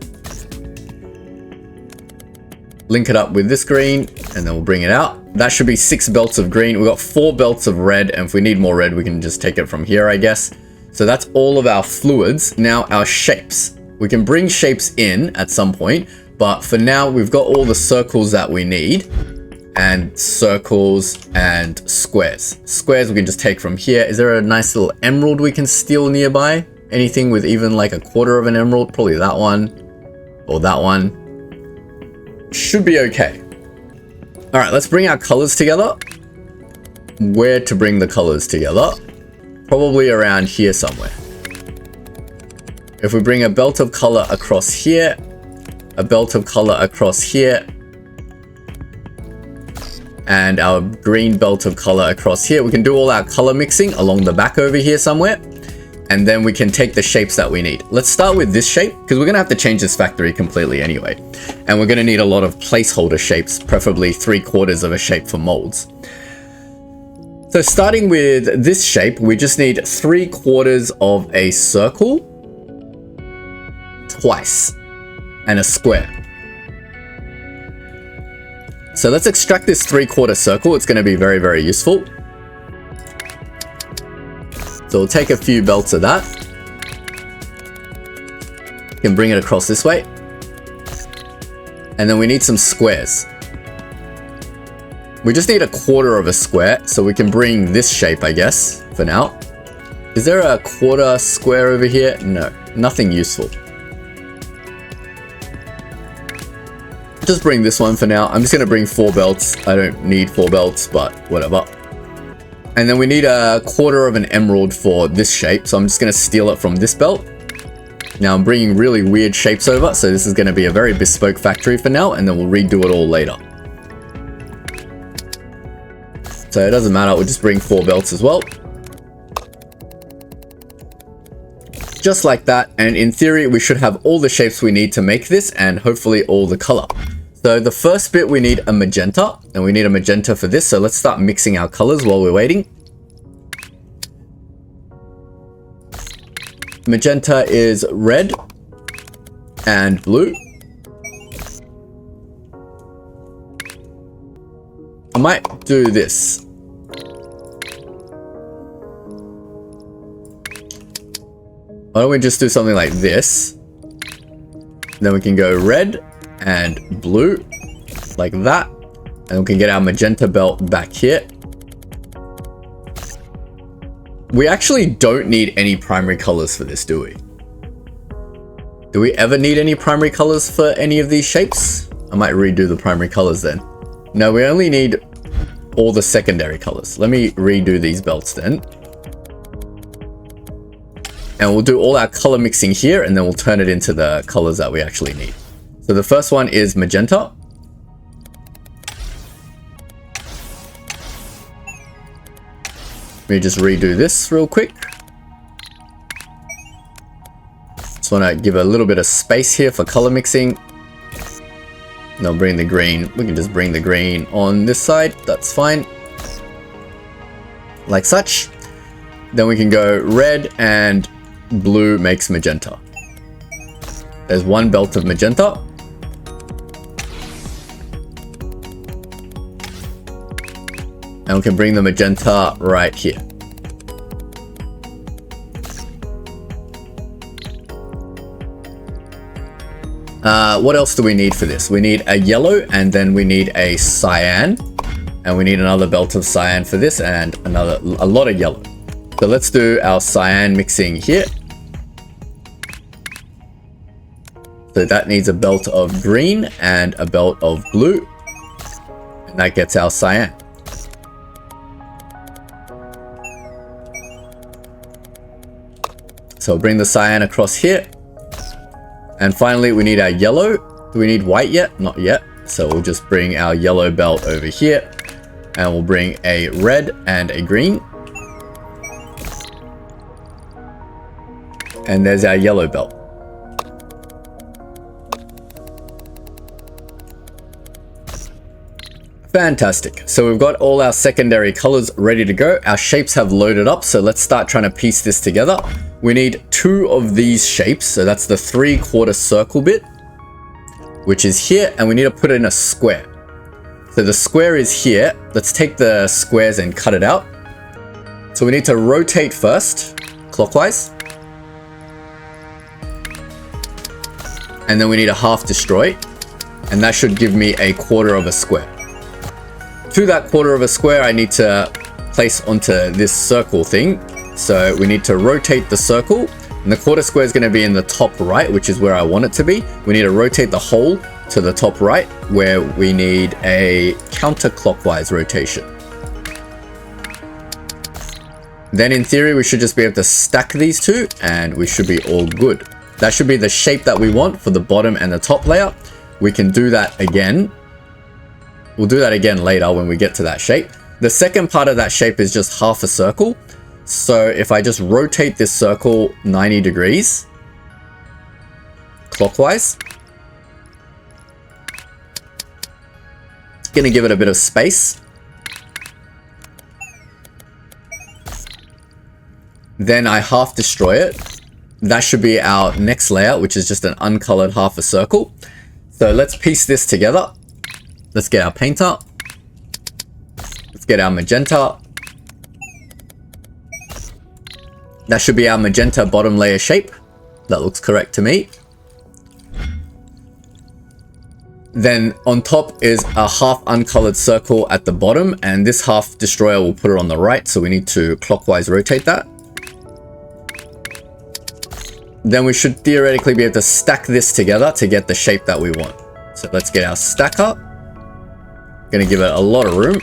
Link it up with this green, and then we'll bring it out. That should be 6 belts of green. We've got 4 belts of red, and if we need more red, we can just take it from here, I guess. So that's all of our fluids. Now our shapes. We can bring shapes in at some point, but for now, we've got all the circles that we need, and circles and squares. Squares we can just take from here. Is there a nice little emerald we can steal nearby? Anything with even like a quarter of an emerald? Probably that one or that one. Should be okay. All right, let's bring our colors together. Where to bring the colors together? Probably around here somewhere. If we bring a belt of color across here, a belt of color across here, and our green belt of color across here, we can do all our color mixing along the back over here somewhere. And then we can take the shapes that we need. Let's start with this shape, because we're going to have to change this factory completely anyway. And we're going to need a lot of placeholder shapes, preferably 3/4 of a shape for molds. So starting with this shape, we just need 3/4 of a circle twice and a square. So let's extract this 3/4 circle. It's going to be very, very useful. So we'll take a few belts of that. You can bring it across this way. And then we need some squares. We just need 1/4 of a square, so we can bring this shape, I guess, for now. Is there a 1/4 square over here? No, nothing useful. Just bring this one for now. I'm just going to bring 4 belts. I don't need 4 belts, but whatever. And then we need 1/4 of an emerald for this shape, so I'm just going to steal it from this belt. Now I'm bringing really weird shapes over, so this is going to be a very bespoke factory for now, and then we'll redo it all later. So it doesn't matter, we'll just bring 4 belts as well. Just like that, and in theory we should have all the shapes we need to make this, and hopefully all the color. So the first bit we need a magenta, and we need a magenta for this, so let's start mixing our colors while we're waiting. Magenta is red and blue. I might do this. Why don't we just do something like this? Then we can go red and blue, like that. And we can get our magenta belt back here. We actually don't need any primary colors for this, do we? Do we ever need any primary colors for any of these shapes? I might redo the primary colors then. No, we only need all the secondary colors. Let me redo these belts then. And we'll do all our color mixing here, and then we'll turn it into the colors that we actually need. So the first one is magenta. Let me just redo this real quick. Just want to give a little bit of space here for color mixing. And I'll bring the green. We can just bring the green on this side. That's fine. Like such. Then we can go red and blue makes magenta. There's 1 belt of magenta. And we can bring the magenta right here. What else do we need for this? We need a yellow, and then we need a cyan. And we need another belt of cyan for this, and a lot of yellow. So let's do our cyan mixing here. So that needs a belt of green and a belt of blue. And that gets our cyan. So bring the cyan across here. And finally, we need our yellow. Do we need white yet? Not yet. So we'll just bring our yellow belt over here. And we'll bring a red and a green. And there's our yellow belt. Fantastic. So we've got all our secondary colors ready to go. Our shapes have loaded up. So let's start trying to piece this together. We need 2 of these shapes. So that's the 3/4 circle bit, which is here. And we need to put it in a square. So the square is here. Let's take the squares and cut it out. So we need to rotate first, clockwise. And then we need a half destroy. And that should give me a 1/4 of a square. To that 1/4 of a square, I need to place onto this circle thing. So we need to rotate the circle. And the 1/4 square is going to be in the top right, which is where I want it to be. We need to rotate the whole to the top right, where we need a counterclockwise rotation. Then in theory, we should just be able to stack these two, and we should be all good. That should be the shape that we want for the bottom and the top layer. We can do that again. We'll do that again later when we get to that shape. The second part of that shape is just half a circle. So if I just rotate this circle 90 degrees clockwise, it's going to give it a bit of space. Then I half destroy it. That should be our next layer, which is just an uncolored half a circle. So let's piece this together. Let's get our painter. Let's get our magenta. That should be our magenta bottom layer shape. That looks correct to me. Then on top is a half uncolored circle at the bottom, and this half destroyer will put it on the right, so we need to clockwise rotate that. Then we should theoretically be able to stack this together to get the shape that we want. So let's get our stacker. Gonna give it a lot of room.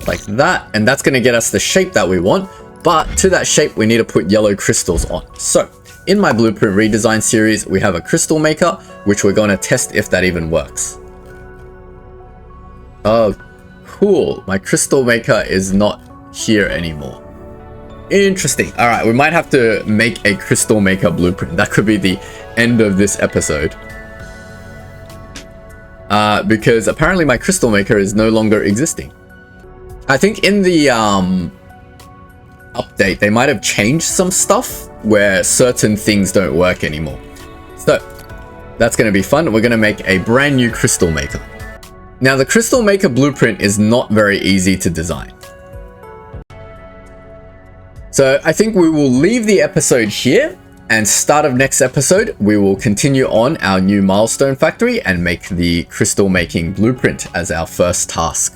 Like that, and that's gonna get us the shape that we want. But to that shape, we need to put yellow crystals on. So in my blueprint redesign series, we have a crystal maker, which we're going to test if that even works. Oh, cool. My crystal maker is not here anymore. Interesting. All right, we might have to make a crystal maker blueprint. That could be the end of this episode. Because apparently my crystal maker is no longer existing. I think in the update, they might have changed some stuff where certain things don't work anymore. So that's going to be fun. We're going to make a brand new crystal maker. Now the crystal maker blueprint is not very easy to design. So I think we will leave the episode here, and start of next episode, we will continue on our new milestone factory and make the crystal making blueprint as our first task.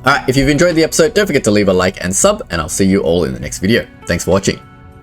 Alright, if you've enjoyed the episode, don't forget to leave a like and sub, and I'll see you all in the next video. Thanks for watching.